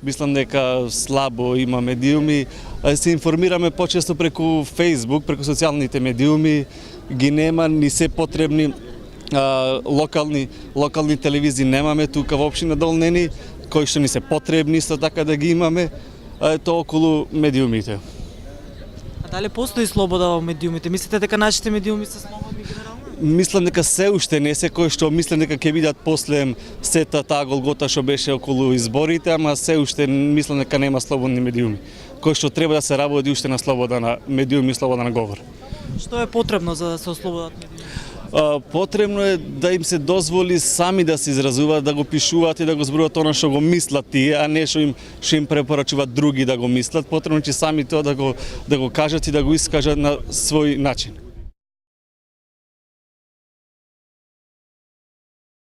Мислам дека слабо има медиуми. Се информираме почесто преку Facebook, преку социјалните медиуми, ги нема, ни се потребни локални телевизии немаме тука во општина Долнени, кои што ни се потребни исто така да ги имаме, тоа околу медиумите. А дали постои слобода во медиумите? Мислите дека нашите медиуми се слободни генерално? Мислам дека се уште не се, кој што мислам дека ќе бидат после сета таа голгота што беше околу изборите, ама се уште мислам дека нема слободни медиуми, кој што треба да се работи уште на слобода на медиуми и слобода на говор. Што е потребно за да се ослободат медиумите? Потребно е да им се дозволи сами да се изразуваат, да го пишуваат и да го зборуваат она што го мислат тие, а не што им препорачуваат други да го мислат. Потребно е сами тоа да го кажат и да го искажат на свој начин.